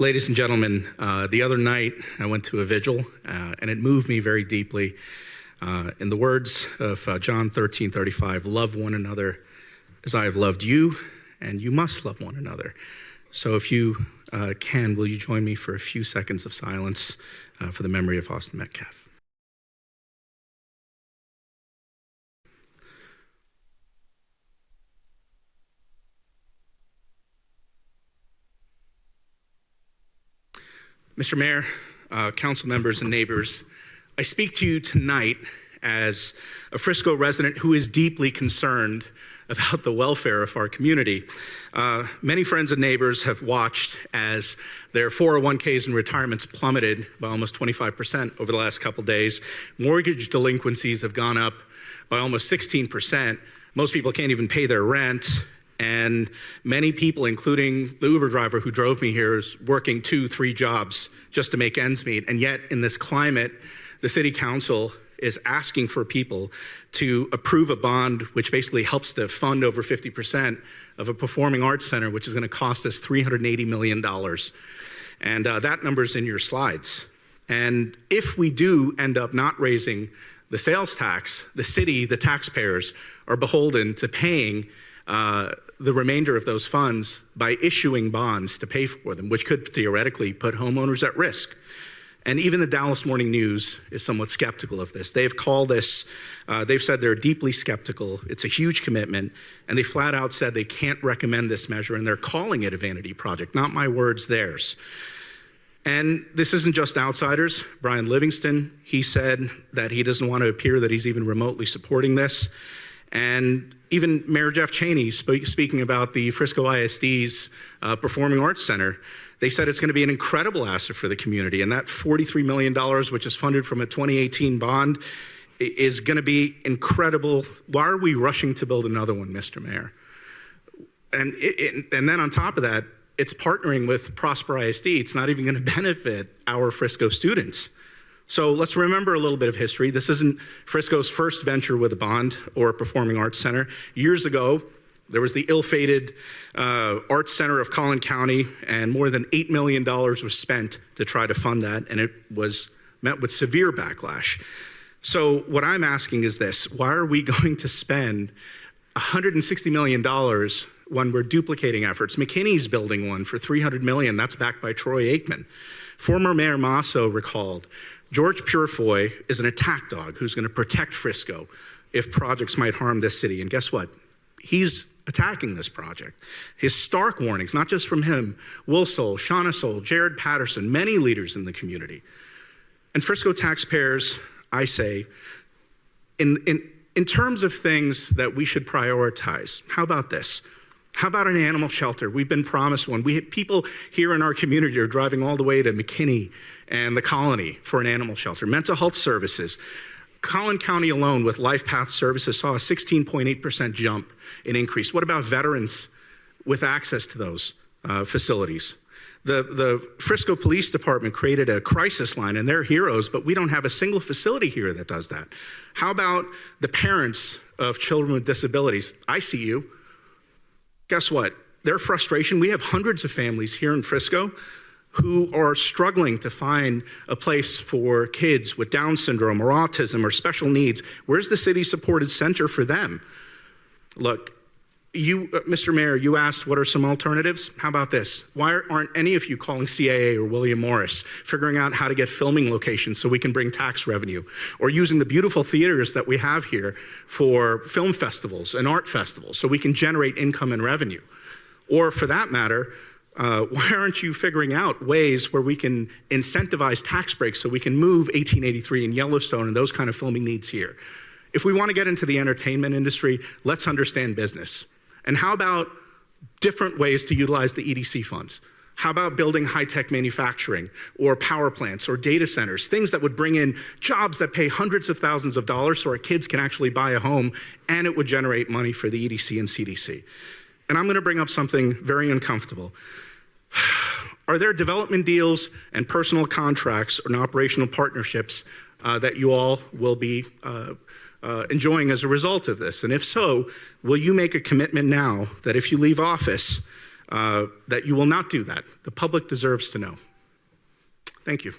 Ladies and gentlemen, the other night I went to a vigil and it moved me very deeply. In the words of John 13:35, love one another as I have loved you, and you must love one another. So if you can, will you join me for a few seconds of silence for the memory of Austin Metcalf? Mr. Mayor, council members and neighbors, I speak to you tonight as a Frisco resident who is deeply concerned about the welfare of our community. Many friends and neighbors have watched as their 401ks and retirements plummeted by almost 25% over the last couple days. Mortgage delinquencies have gone up by almost 16%. Most people can't even pay their rent. And many people, including the Uber driver who drove me here, is working 2-3 jobs just to make ends meet. And yet, in this climate, the city council is asking for people to approve a bond which basically helps to fund over 50% of a performing arts center, which is going to cost us $380 million. And that number's in your slides. And if we do end up not raising the sales tax, the city, the taxpayers, are beholden to paying the remainder of those funds by issuing bonds to pay for them, which could theoretically put homeowners at risk. And even the Dallas Morning News is somewhat skeptical of this. They've called this, they've said they're deeply skeptical. It's a huge commitment, and they flat out said they can't recommend this measure, and they're calling it a vanity project. Not my words, theirs. And this isn't just outsiders. Brian Livingston, he said that he doesn't want to appear that he's even remotely supporting this. And even Mayor Jeff Cheney, speaking about the Frisco ISD's Performing Arts Center, they said it's going to be an incredible asset for the community. And that $43 million, which is funded from a 2018 bond, is going to be incredible. Why are we rushing to build another one, Mr. Mayor? And then on top of that, it's partnering with Prosper ISD. It's not even going to benefit our Frisco students. So let's remember a little bit of history. This isn't Frisco's first venture with a bond or a performing arts center. Years ago, there was the ill-fated Arts Center of Collin County, and more than $8 million was spent to try to fund that, and it was met with severe backlash. So what I'm asking is this: why are we going to spend $160 million when we're duplicating efforts? McKinney's building one for $300 million. That's backed by Troy Aikman. Former Mayor Masso recalled, George Purefoy is an attack dog who's going to protect Frisco if projects might harm this city. And guess what? He's attacking this project. His stark warnings, not just from him, Will Soul, Shauna Soul, Jared Patterson, many leaders in the community. And Frisco taxpayers, I say, in terms of things that we should prioritize, how about this? How about an animal shelter? We've been promised one. People here in our community are driving all the way to McKinney and the Colony for an animal shelter. Mental health services. Collin County alone with Life Path Services saw a 16.8% jump in increase. What about veterans with access to those facilities? The Frisco Police Department created a crisis line, and they're heroes, but we don't have a single facility here that does that. How about the parents of children with disabilities? I see you. Guess what? Their frustration, we have hundreds of families here in Frisco who are struggling to find a place for kids with Down syndrome or autism or special needs. Where's the city-supported center for them? Look, you, Mr. Mayor, you asked what are some alternatives? How about this? Why aren't any of you calling CAA or William Morris, figuring out how to get filming locations so we can bring tax revenue, or using the beautiful theaters that we have here for film festivals and art festivals so we can generate income and revenue? Or for that matter, why aren't you figuring out ways where we can incentivize tax breaks so we can move 1883 and Yellowstone and those kind of filming needs here? If we want to get into the entertainment industry, let's understand business. And how about different ways to utilize the EDC funds? How about building high-tech manufacturing or power plants or data centers, things that would bring in jobs that pay hundreds of thousands of dollars so our kids can actually buy a home, and it would generate money for the EDC and CDC. And I'm going to bring up something very uncomfortable. Are there development deals and personal contracts and operational partnerships that you all will be enjoying as a result of this? And if so, will you make a commitment now that if you leave office, that you will not do that. The public deserves to know. Thank you.